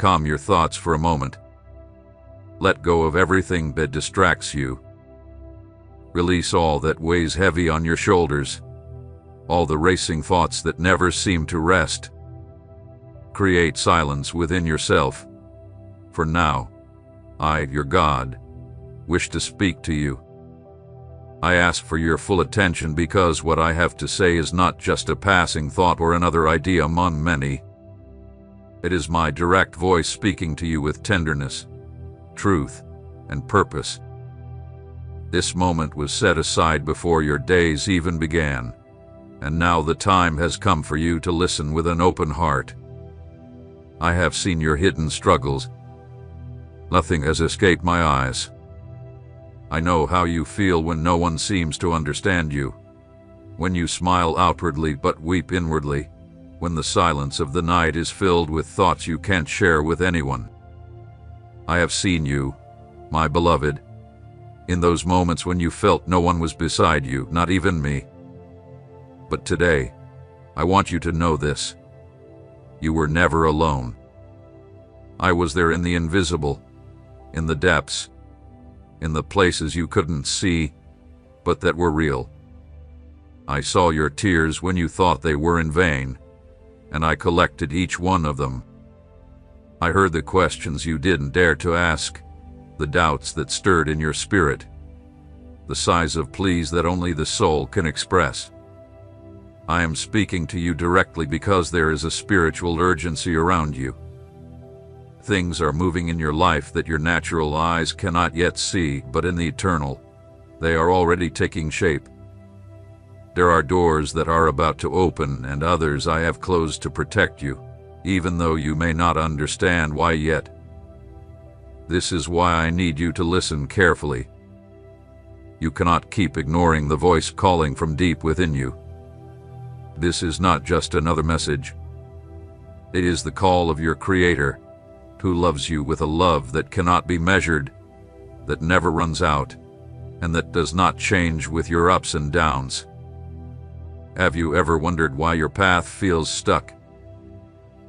calm your thoughts for a moment. Let go of everything that distracts you. Release all that weighs heavy on your shoulders, all the racing thoughts that never seem to rest. Create silence within yourself. For now, I, your God, wish to speak to you. I ask for your full attention because what I have to say is not just a passing thought or another idea among many. It is my direct voice speaking to you with tenderness, truth, and purpose. This moment was set aside before your days even began, and now the time has come for you to listen with an open heart. I have seen your hidden struggles. Nothing has escaped my eyes. I know how you feel when no one seems to understand you, when you smile outwardly but weep inwardly, when the silence of the night is filled with thoughts you can't share with anyone. I have seen you, my beloved, in those moments when you felt no one was beside you, not even me. But today, I want you to know this. You were never alone. I was there in the invisible, in the depths, in the places you couldn't see, but that were real. I saw your tears when you thought they were in vain, and I collected each one of them. I heard the questions you didn't dare to ask, the doubts that stirred in your spirit, the sighs of pleas that only the soul can express. I am speaking to you directly because there is a spiritual urgency around you. Things are moving in your life that your natural eyes cannot yet see, but in the eternal, they are already taking shape. There are doors that are about to open and others I have closed to protect you, even though you may not understand why yet. This is why I need you to listen carefully. You cannot keep ignoring the voice calling from deep within you. This is not just another message. It is the call of your Creator, who loves you with a love that cannot be measured, that never runs out, and that does not change with your ups and downs. Have you ever wondered why your path feels stuck?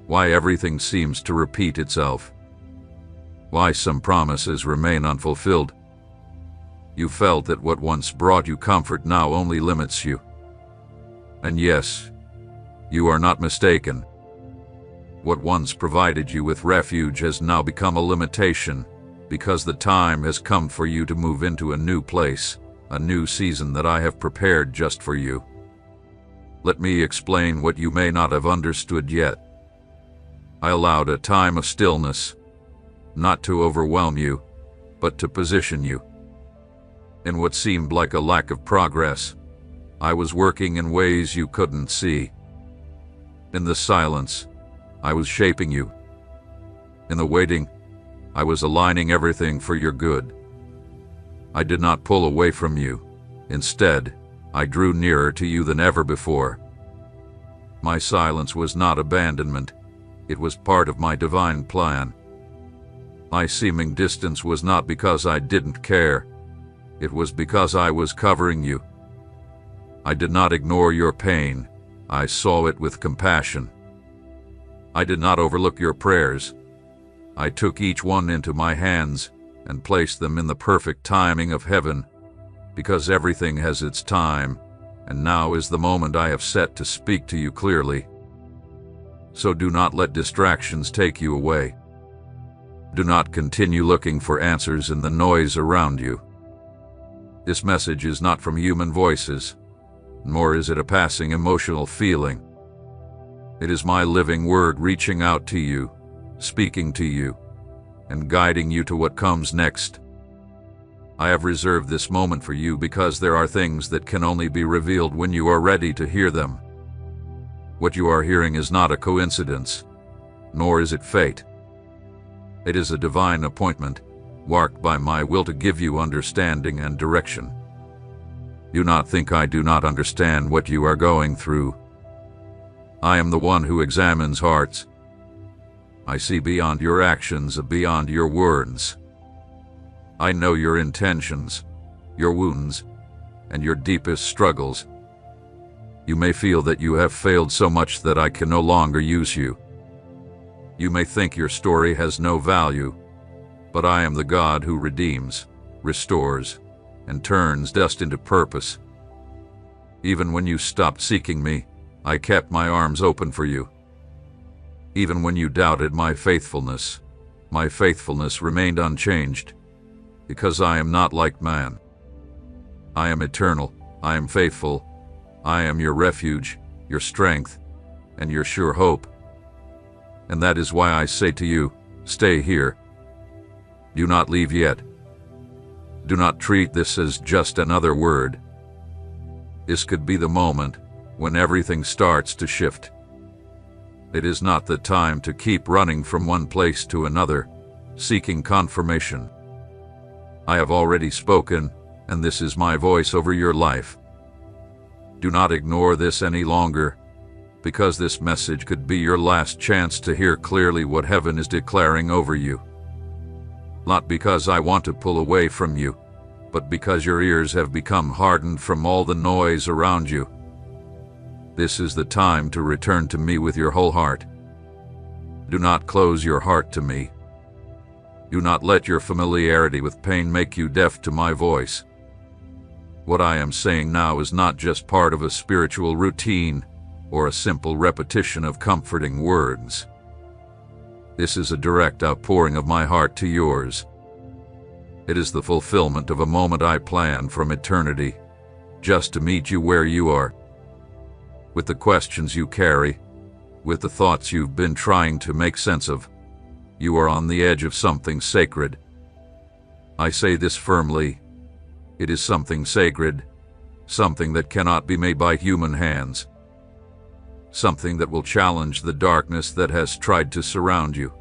Why everything seems to repeat itself? Why some promises remain unfulfilled? You felt that what once brought you comfort now only limits you. And yes, you are not mistaken. What once provided you with refuge has now become a limitation, because the time has come for you to move into a new place, a new season that I have prepared just for you. Let me explain what you may not have understood yet. I allowed a time of stillness, not to overwhelm you, but to position you. In what seemed like a lack of progress, I was working in ways you couldn't see. In the silence, I was shaping you. In the waiting, I was aligning everything for your good. I did not pull away from you. Instead, I drew nearer to you than ever before. My silence was not abandonment. It was part of my divine plan. My seeming distance was not because I didn't care. It was because I was covering you. I did not ignore your pain. I saw it with compassion. I did not overlook your prayers. I took each one into my hands and placed them in the perfect timing of heaven, because everything has its time, and now is the moment I have set to speak to you clearly. So do not let distractions take you away. Do not continue looking for answers in the noise around you. This message is not from human voices, nor is it a passing emotional feeling. It is my living word reaching out to you, speaking to you, and guiding you to what comes next. I have reserved this moment for you because there are things that can only be revealed when you are ready to hear them. What you are hearing is not a coincidence, nor is it fate. It is a divine appointment, marked by my will to give you understanding and direction. Do not think I do not understand what you are going through. I am the one who examines hearts. I see beyond your actions and beyond your words. I know your intentions, your wounds, and your deepest struggles. You may feel that you have failed so much that I can no longer use you. You may think your story has no value, but I am the God who redeems, restores, and turns dust into purpose. Even when you stopped seeking me, I kept my arms open for you. Even when you doubted my faithfulness remained unchanged, because I am not like man. I am eternal, I am faithful, I am your refuge, your strength, and your sure hope. And that is why I say to you, stay here. Do not leave yet. Do not treat this as just another word. This could be the moment when everything starts to shift. It is not the time to keep running from one place to another, seeking confirmation. I have already spoken, and this is my voice over your life. Do not ignore this any longer, because this message could be your last chance to hear clearly what heaven is declaring over you. Not because I want to pull away from you, but because your ears have become hardened from all the noise around you. This is the time to return to me with your whole heart. Do not close your heart to me. Do not let your familiarity with pain make you deaf to my voice. What I am saying now is not just part of a spiritual routine or a simple repetition of comforting words. This is a direct outpouring of my heart to yours. It is the fulfillment of a moment I planned from eternity, just to meet you where you are. With the questions you carry, with the thoughts you've been trying to make sense of, you are on the edge of something sacred. I say this firmly. It is something sacred, something that cannot be made by human hands, something that will challenge the darkness that has tried to surround you,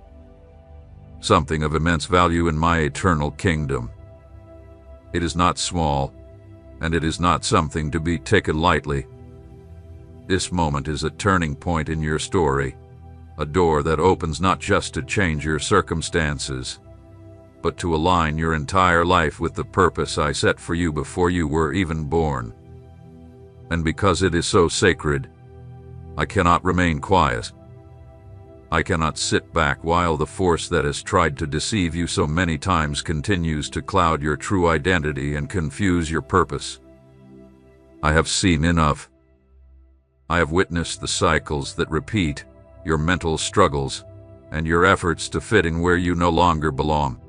something of immense value in my eternal kingdom. It is not small, and it is not something to be taken lightly. This moment is a turning point in your story, a door that opens not just to change your circumstances, but to align your entire life with the purpose I set for you before you were even born. And because it is so sacred, I cannot remain quiet. I cannot sit back while the force that has tried to deceive you so many times continues to cloud your true identity and confuse your purpose. I have seen enough. I have witnessed the cycles that repeat, your mental struggles, and your efforts to fit in where you no longer belong.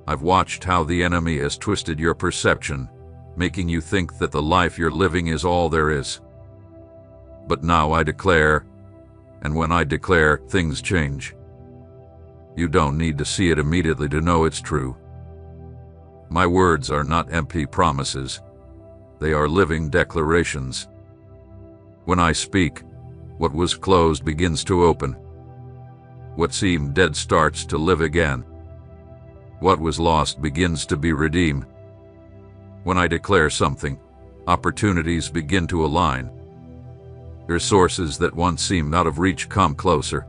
I've watched how the enemy has twisted your perception, making you think that the life you're living is all there is. But now I declare, and when I declare, things change. You don't need to see it immediately to know it's true. My words are not empty promises. They are living declarations. When I speak, what was closed begins to open. What seemed dead starts to live again. What was lost begins to be redeemed. When I declare something, opportunities begin to align. Resources that once seemed out of reach come closer.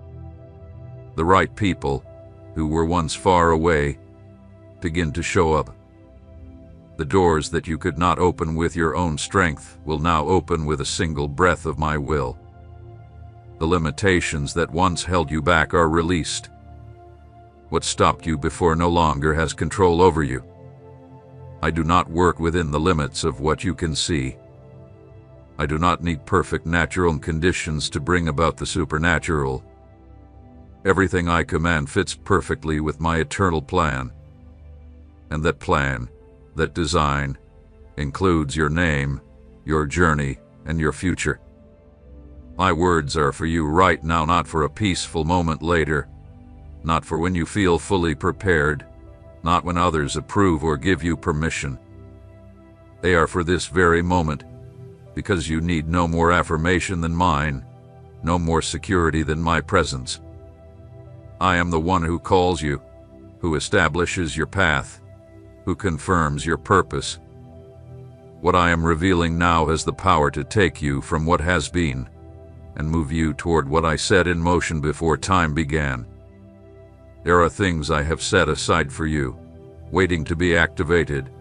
The right people, who were once far away, begin to show up. The doors that you could not open with your own strength will now open with a single breath of my will. The limitations that once held you back are released. What stopped you before no longer has control over you. I do not work within the limits of what you can see. I do not need perfect natural conditions to bring about the supernatural. Everything I command fits perfectly with my eternal plan. And that plan, that design, includes your name, your journey, and your future. My words are for you right now, not for a peaceful moment later, not for when you feel fully prepared, not when others approve or give you permission. They are for this very moment, because you need no more affirmation than mine, no more security than my presence. I am the one who calls you, who establishes your path, who confirms your purpose. What I am revealing now has the power to take you from what has been and move you toward what I set in motion before time began. There are things I have set aside for you, waiting to be activated.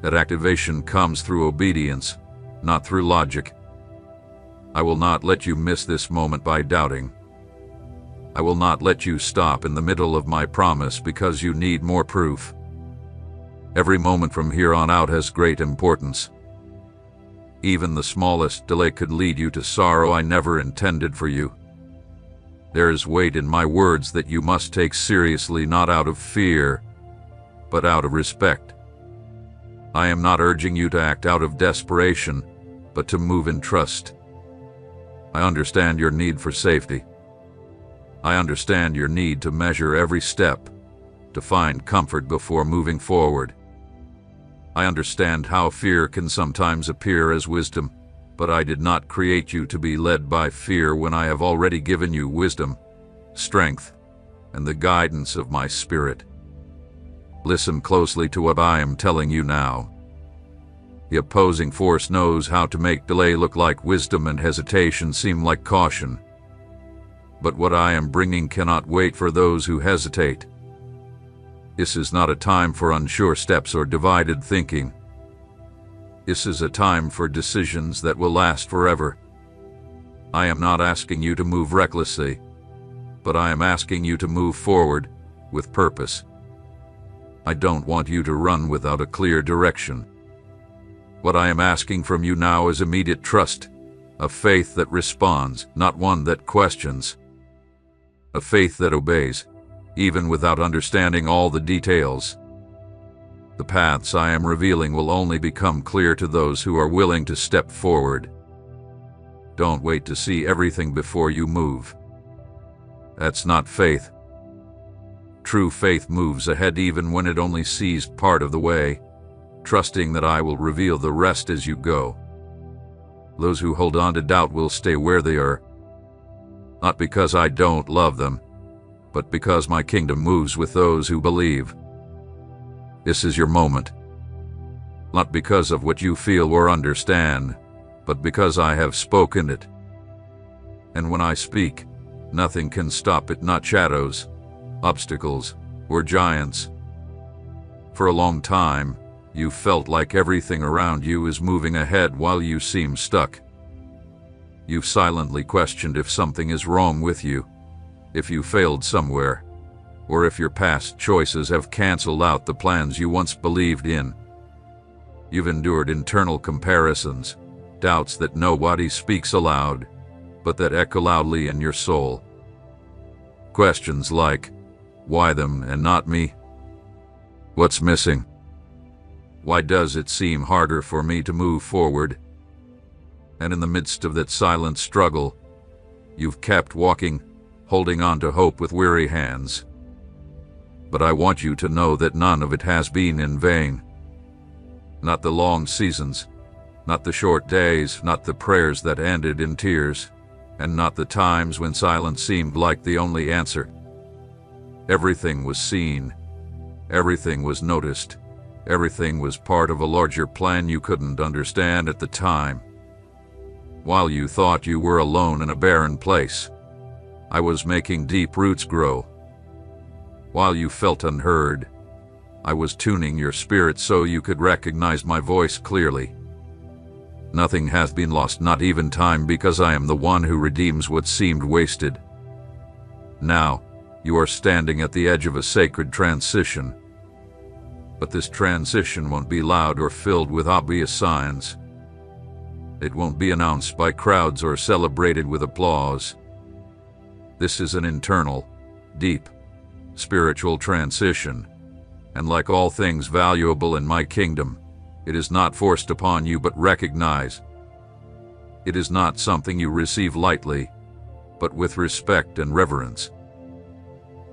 That activation comes through obedience, not through logic. I will not let you miss this moment by doubting. I will not let you stop in the middle of my promise because you need more proof. Every moment from here on out has great importance. Even the smallest delay could lead you to sorrow I never intended for you. There is weight in my words that you must take seriously, not out of fear, but out of respect. I am not urging you to act out of desperation, but to move in trust. I understand your need for safety. I understand your need to measure every step, to find comfort before moving forward. I understand how fear can sometimes appear as wisdom, but I did not create you to be led by fear when I have already given you wisdom, strength, and the guidance of my Spirit. Listen closely to what I am telling you now. The opposing force knows how to make delay look like wisdom and hesitation seem like caution. But what I am bringing cannot wait for those who hesitate. This is not a time for unsure steps or divided thinking. This is a time for decisions that will last forever. I am not asking you to move recklessly, but I am asking you to move forward with purpose. I don't want you to run without a clear direction. What I am asking from you now is immediate trust, a faith that responds, not one that questions. A faith that obeys, even without understanding all the details. The paths I am revealing will only become clear to those who are willing to step forward. Don't wait to see everything before you move. That's not faith. True faith moves ahead even when it only sees part of the way, trusting that I will reveal the rest as you go. Those who hold on to doubt will stay where they are, not because I don't love them, but because my kingdom moves with those who believe. This is your moment, not because of what you feel or understand, but because I have spoken it. And when I speak, nothing can stop it, not shadows, obstacles, or giants. For a long time, you felt like everything around you is moving ahead while you seem stuck. You've silently questioned if something is wrong with you, if you failed somewhere, or if your past choices have canceled out the plans you once believed in. You've endured internal comparisons, doubts that nobody speaks aloud, but that echo loudly in your soul. Questions like, why them and not me? What's missing? Why does it seem harder for me to move forward? And in the midst of that silent struggle, you've kept walking, holding on to hope with weary hands. But I want you to know that none of it has been in vain. Not the long seasons, not the short days, not the prayers that ended in tears, and not the times when silence seemed like the only answer. Everything was seen, everything was noticed, everything was part of a larger plan you couldn't understand at the time. While you thought you were alone in a barren place, I was making deep roots grow. While you felt unheard, I was tuning your spirit so you could recognize my voice clearly. Nothing has been lost, not even time, because I am the one who redeems what seemed wasted. Now, you are standing at the edge of a sacred transition. But this transition won't be loud or filled with obvious signs. It won't be announced by crowds or celebrated with applause. This is an internal, deep, spiritual transition, and like all things valuable in my kingdom, it is not forced upon you but recognized. It is not something you receive lightly, but with respect and reverence.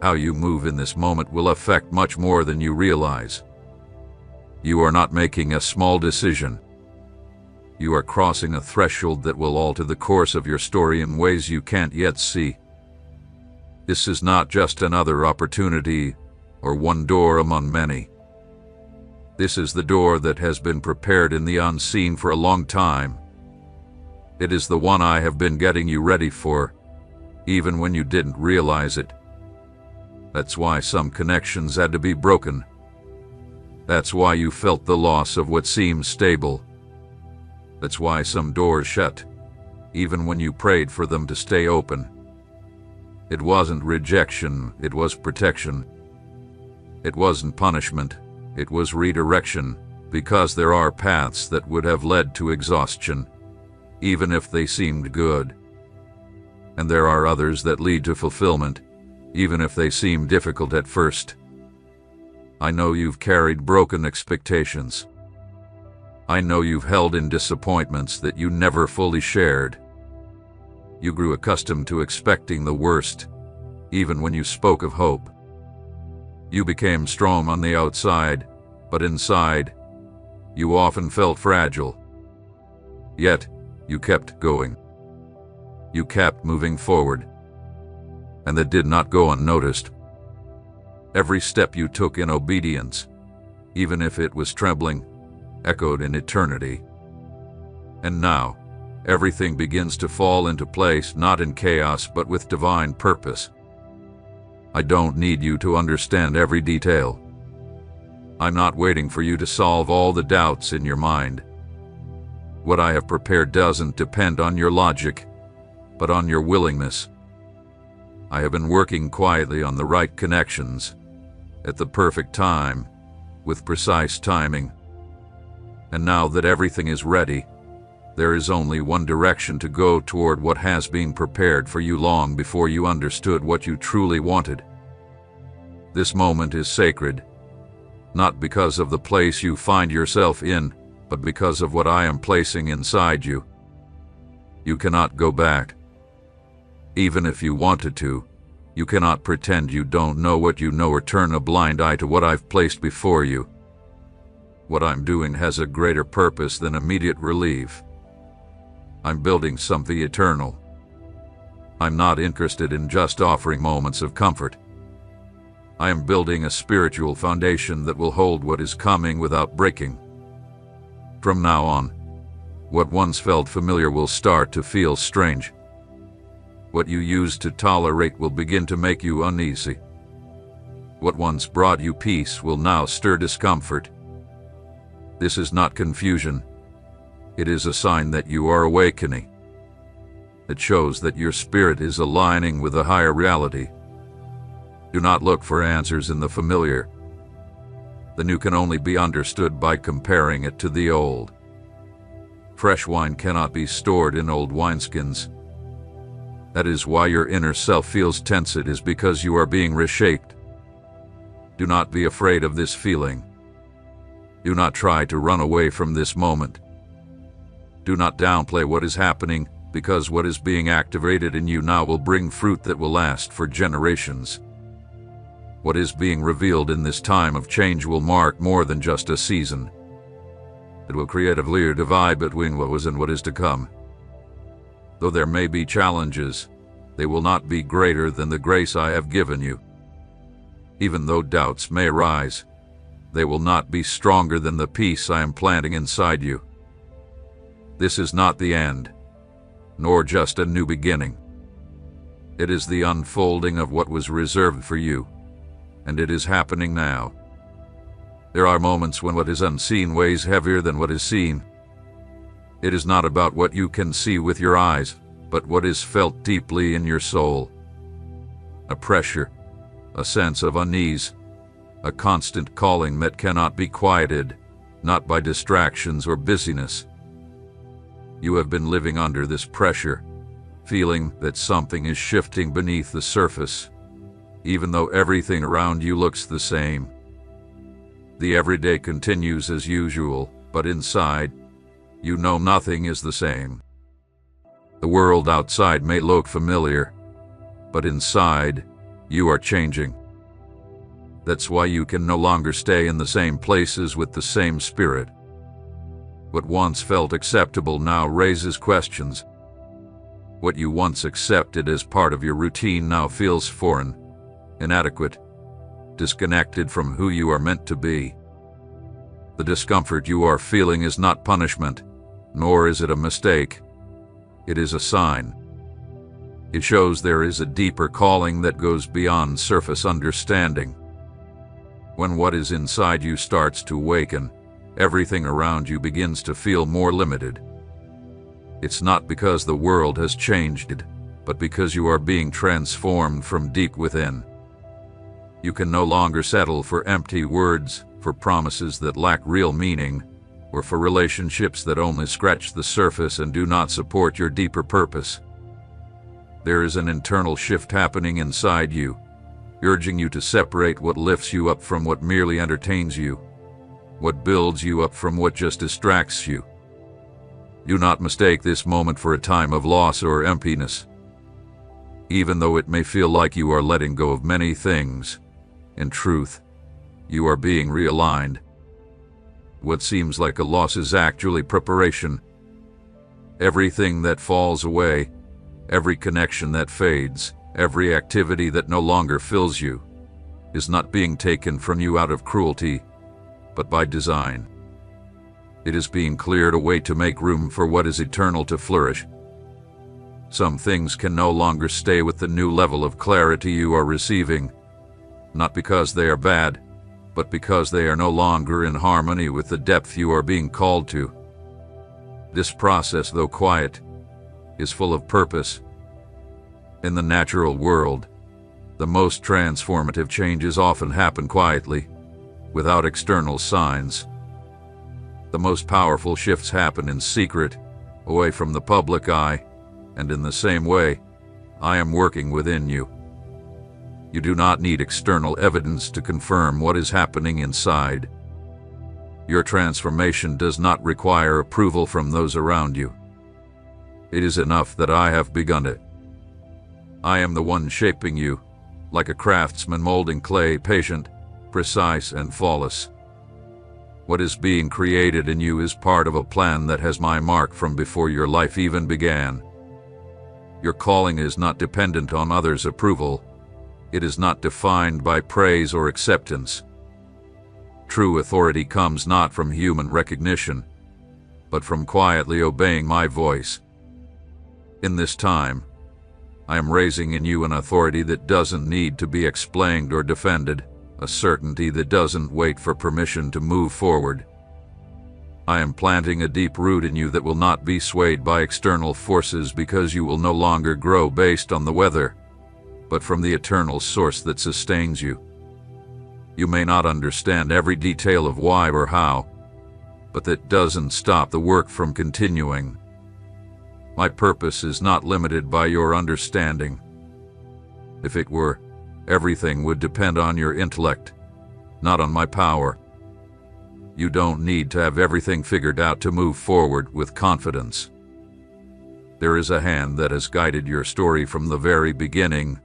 How you move in this moment will affect much more than you realize. You are not making a small decision. You are crossing a threshold that will alter the course of your story in ways you can't yet see. This is not just another opportunity or one door among many. This is the door that has been prepared in the unseen for a long time. It is the one I have been getting you ready for, even when you didn't realize it. That's why some connections had to be broken. That's why you felt the loss of what seemed stable. That's why some doors shut, even when you prayed for them to stay open. It wasn't rejection, it was protection. It wasn't punishment, it was redirection, because there are paths that would have led to exhaustion, even if they seemed good. And there are others that lead to fulfillment, even if they seem difficult at first. I know you've carried broken expectations. I know you've held in disappointments that you never fully shared. You grew accustomed to expecting the worst, even when you spoke of hope. You became strong on the outside, but inside, you often felt fragile. Yet, you kept going. You kept moving forward. And that did not go unnoticed. Every step you took in obedience, even if it was trembling, echoed in eternity. And now, everything begins to fall into place, not in chaos, but with divine purpose. I don't need you to understand every detail. I'm not waiting for you to solve all the doubts in your mind. What I have prepared doesn't depend on your logic, but on your willingness. I have been working quietly on the right connections, at the perfect time, with precise timing. And now that everything is ready, there is only one direction to go toward what has been prepared for you long before you understood what you truly wanted. This moment is sacred, not because of the place you find yourself in, but because of what I am placing inside you. You cannot go back. Even if you wanted to, you cannot pretend you don't know what you know or turn a blind eye to what I've placed before you. What I'm doing has a greater purpose than immediate relief. I'm building something eternal. I'm not interested in just offering moments of comfort. I am building a spiritual foundation that will hold what is coming without breaking. From now on, what once felt familiar will start to feel strange. What you used to tolerate will begin to make you uneasy. What once brought you peace will now stir discomfort. This is not confusion. It is a sign that you are awakening. It shows that your spirit is aligning with a higher reality. Do not look for answers in the familiar. The new can only be understood by comparing it to the old. Fresh wine cannot be stored in old wineskins. That is why your inner self feels tense. It is because you are being reshaped. Do not be afraid of this feeling. Do not try to run away from this moment. Do not downplay what is happening, because what is being activated in you now will bring fruit that will last for generations. What is being revealed in this time of change will mark more than just a season. It will create a clear divide between what was and what is to come. Though there may be challenges, they will not be greater than the grace I have given you. Even though doubts may arise, they will not be stronger than the peace I am planting inside you. This is not the end, nor just a new beginning. It is the unfolding of what was reserved for you, and it is happening now. There are moments when what is unseen weighs heavier than what is seen. It is not about what you can see with your eyes, but what is felt deeply in your soul. A pressure, a sense of unease, a constant calling that cannot be quieted, not by distractions or busyness. You have been living under this pressure, feeling that something is shifting beneath the surface, even though everything around you looks the same. The everyday continues as usual, but inside, you know nothing is the same. The world outside may look familiar, but inside, you are changing. That's why you can no longer stay in the same places with the same spirit. What once felt acceptable now raises questions. What you once accepted as part of your routine now feels foreign, inadequate, disconnected from who you are meant to be. The discomfort you are feeling is not punishment, nor is it a mistake. It is a sign. It shows there is a deeper calling that goes beyond surface understanding. When what is inside you starts to awaken, everything around you begins to feel more limited. It's not because the world has changed, but because you are being transformed from deep within. You can no longer settle for empty words, for promises that lack real meaning, or for relationships that only scratch the surface and do not support your deeper purpose. There is an internal shift happening inside you, urging you to separate what lifts you up from what merely entertains you, what builds you up from what just distracts you. Do not mistake this moment for a time of loss or emptiness. Even though it may feel like you are letting go of many things, in truth, you are being realigned. What seems like a loss is actually preparation. Everything that falls away, every connection that fades, every activity that no longer fills you, is not being taken from you out of cruelty, but by design. It is being cleared away to make room for what is eternal to flourish. Some things can no longer stay with the new level of clarity you are receiving, not because they are bad, but because they are no longer in harmony with the depth you are being called to. This process, though quiet, is full of purpose. In the natural world, the most transformative changes often happen quietly, without external signs. The most powerful shifts happen in secret, away from the public eye, and in the same way, I am working within you. You do not need external evidence to confirm what is happening inside. Your transformation does not require approval from those around you. It is enough that I have begun it. I am the one shaping you, like a craftsman molding clay, patient, precise, and flawless. What is being created in you is part of a plan that has my mark from before your life even began. Your calling is not dependent on others' approval. It is not defined by praise or acceptance. True authority comes not from human recognition, but from quietly obeying my voice. In this time, I am raising in you an authority that doesn't need to be explained or defended, a certainty that doesn't wait for permission to move forward. I am planting a deep root in you that will not be swayed by external forces, because you will no longer grow based on the weather, but from the eternal source that sustains you. You may not understand every detail of why or how, but that doesn't stop the work from continuing. My purpose is not limited by your understanding. If it were, everything would depend on your intellect, not on my power. You don't need to have everything figured out to move forward with confidence. There is a hand that has guided your story from the very beginning,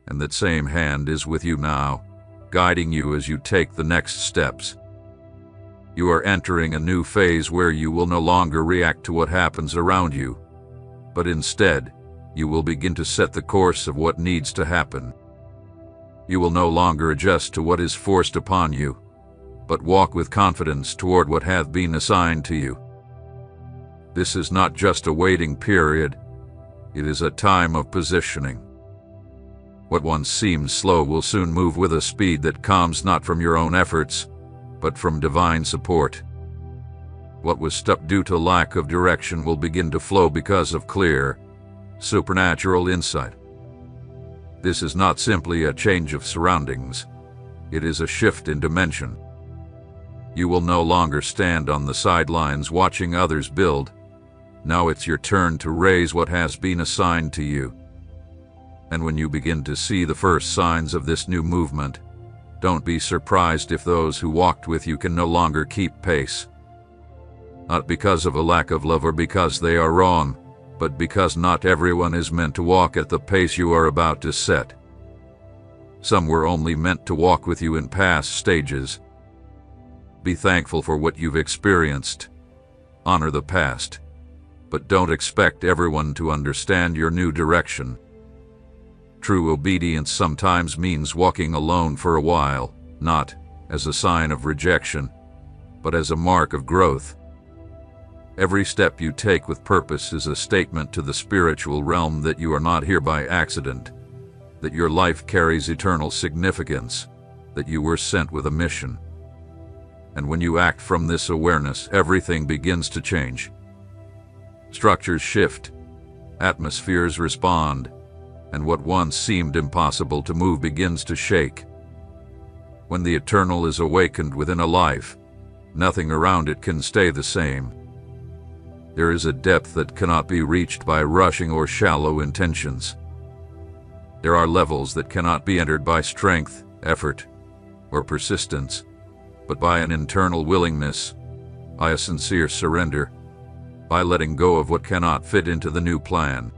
and that same hand is with you now, guiding you as you take the next steps. You are entering a new phase where you will no longer react to what happens around you, but instead, you will begin to set the course of what needs to happen. You will no longer adjust to what is forced upon you, but walk with confidence toward what hath been assigned to you. This is not just a waiting period, it is a time of positioning. What once seemed slow will soon move with a speed that comes not from your own efforts, but from divine support. What was stuck due to lack of direction will begin to flow because of clear, supernatural insight. This is not simply a change of surroundings, it is a shift in dimension. You will no longer stand on the sidelines watching others build. Now it's your turn to raise what has been assigned to you. And when you begin to see the first signs of this new movement, don't be surprised if those who walked with you can no longer keep pace. Not because of a lack of love or because they are wrong, but because not everyone is meant to walk at the pace you are about to set. Some were only meant to walk with you in past stages. Be thankful for what you've experienced. Honor the past, but don't expect everyone to understand your new direction. True obedience sometimes means walking alone for a while, not as a sign of rejection, but as a mark of growth. Every step you take with purpose is a statement to the spiritual realm that you are not here by accident, that your life carries eternal significance, that you were sent with a mission. And when you act from this awareness, everything begins to change. Structures shift, atmospheres respond, and what once seemed impossible to move begins to shake. When the eternal is awakened within a life, nothing around it can stay the same. There is a depth that cannot be reached by rushing or shallow intentions. There are levels that cannot be entered by strength, effort, or persistence, but by an internal willingness, by a sincere surrender, by letting go of what cannot fit into the new plan.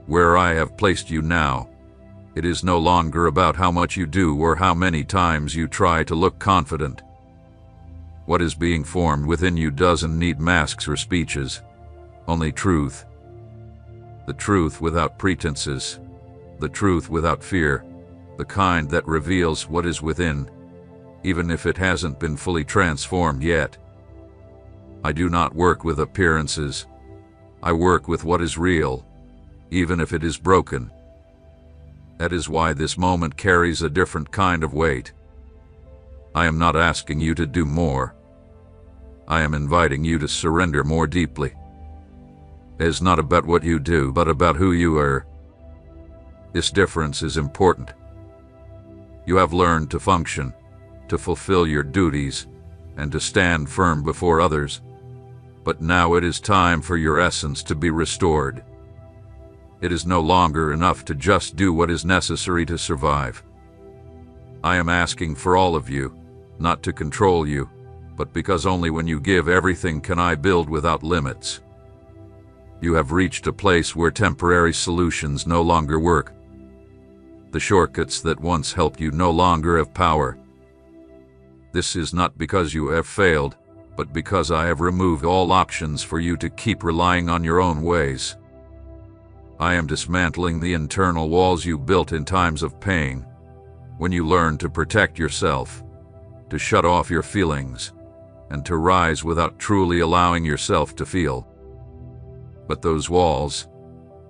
Where I have placed you now, it is no longer about how much you do or how many times you try to look confident. What is being formed within you doesn't need masks or speeches, only truth. The truth without pretenses, the truth without fear, the kind that reveals what is within, even if it hasn't been fully transformed yet. I do not work with appearances. I work with what is real, even if it is broken. That is why this moment carries a different kind of weight. I am not asking you to do more. I am inviting you to surrender more deeply. It is not about what you do, but about who you are. This difference is important. You have learned to function, to fulfill your duties, and to stand firm before others. But now it is time for your essence to be restored. It is no longer enough to just do what is necessary to survive. I am asking for all of you, not to control you, but because only when you give everything can I build without limits. You have reached a place where temporary solutions no longer work. The shortcuts that once helped you no longer have power. This is not because you have failed, but because I have removed all options for you to keep relying on your own ways. I am dismantling the internal walls you built in times of pain, when you learned to protect yourself, to shut off your feelings, and to rise without truly allowing yourself to feel. But those walls,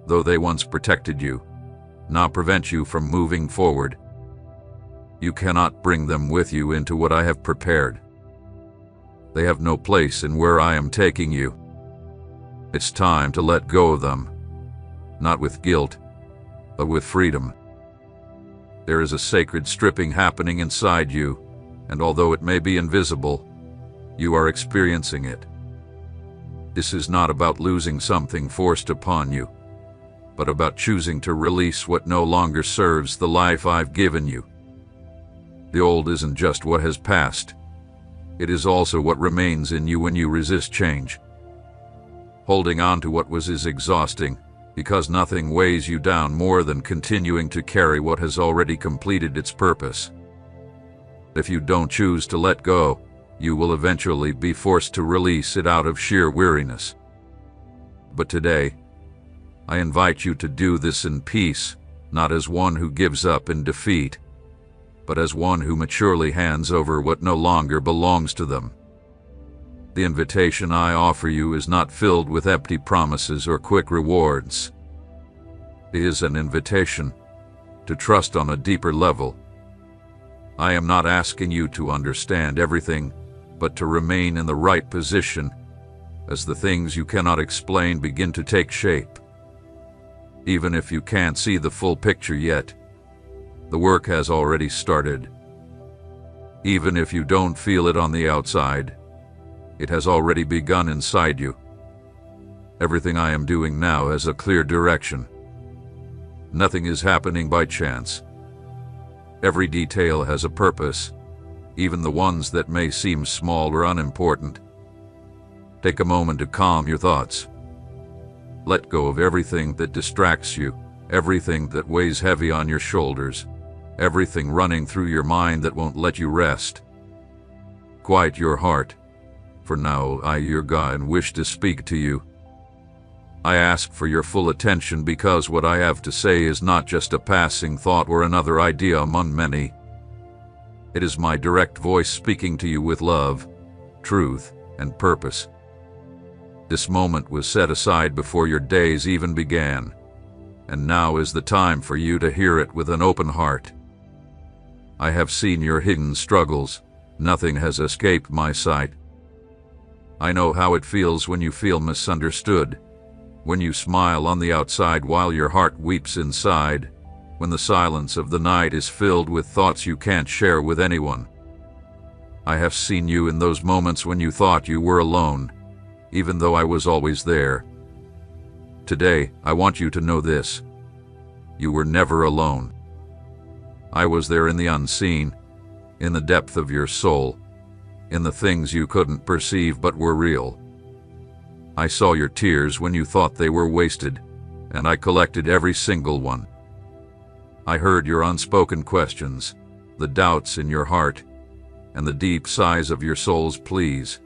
though they once protected you, now prevent you from moving forward. You cannot bring them with you into what I have prepared. They have no place in where I am taking you. It's time to let go of them, not with guilt, but with freedom. There is a sacred stripping happening inside you, and although it may be invisible, you are experiencing it. This is not about losing something forced upon you, but about choosing to release what no longer serves the life I've given you. The old isn't just what has passed. It is also what remains in you when you resist change. Holding on to what was is exhausting, because nothing weighs you down more than continuing to carry what has already completed its purpose. If you don't choose to let go, you will eventually be forced to release it out of sheer weariness. But today, I invite you to do this in peace, not as one who gives up in defeat, but as one who maturely hands over what no longer belongs to them. The invitation I offer you is not filled with empty promises or quick rewards. It is an invitation to trust on a deeper level. I am not asking you to understand everything, but to remain in the right position as the things you cannot explain begin to take shape. Even if you can't see the full picture yet, the work has already started. Even if you don't feel it on the outside, it has already begun inside you. Everything I am doing now has a clear direction. Nothing is happening by chance. Every detail has a purpose, even the ones that may seem small or unimportant. Take a moment to calm your thoughts. Let go of everything that distracts you, everything that weighs heavy on your shoulders, everything running through your mind that won't let you rest. Quiet your heart, for now I, your God, wish to speak to you. I ask for your full attention because what I have to say is not just a passing thought or another idea among many. It is my direct voice speaking to you with love, truth, and purpose. This moment was set aside before your days even began, and now is the time for you to hear it with an open heart. I have seen your hidden struggles. Nothing has escaped my sight. I know how it feels when you feel misunderstood, when you smile on the outside while your heart weeps inside, when the silence of the night is filled with thoughts you can't share with anyone. I have seen you in those moments when you thought you were alone, even though I was always there. Today, I want you to know this: you were never alone. I was there in the unseen, in the depth of your soul, in the things you couldn't perceive but were real. I saw your tears when you thought they were wasted, and I collected every single one. I heard your unspoken questions, the doubts in your heart, and the deep sighs of your soul's pleas.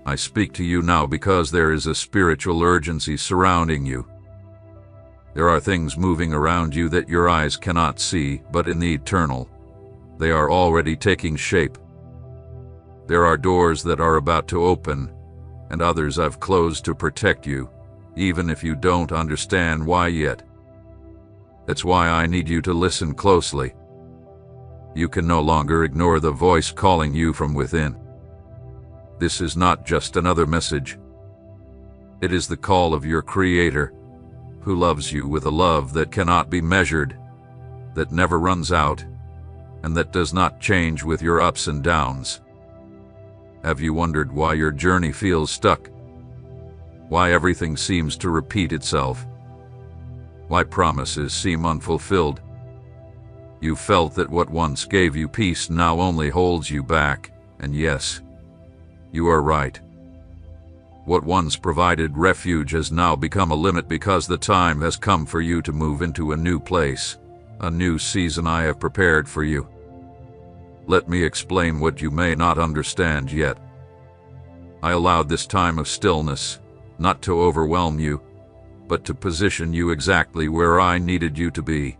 I speak to you now because there is a spiritual urgency surrounding you. There are things moving around you that your eyes cannot see, but in the eternal, they are already taking shape. There are doors that are about to open, and others I've closed to protect you, even if you don't understand why yet. That's why I need you to listen closely. You can no longer ignore the voice calling you from within. This is not just another message. It is the call of your Creator, who loves you with a love that cannot be measured, that never runs out, and that does not change with your ups and downs. Have you wondered why your journey feels stuck? Why everything seems to repeat itself? Why promises seem unfulfilled? You felt that what once gave you peace now only holds you back, and yes, you are right. What once provided refuge has now become a limit because the time has come for you to move into a new place, a new season I have prepared for you. Let me explain what you may not understand yet. I allowed this time of stillness, not to overwhelm you, but to position you exactly where I needed you to be.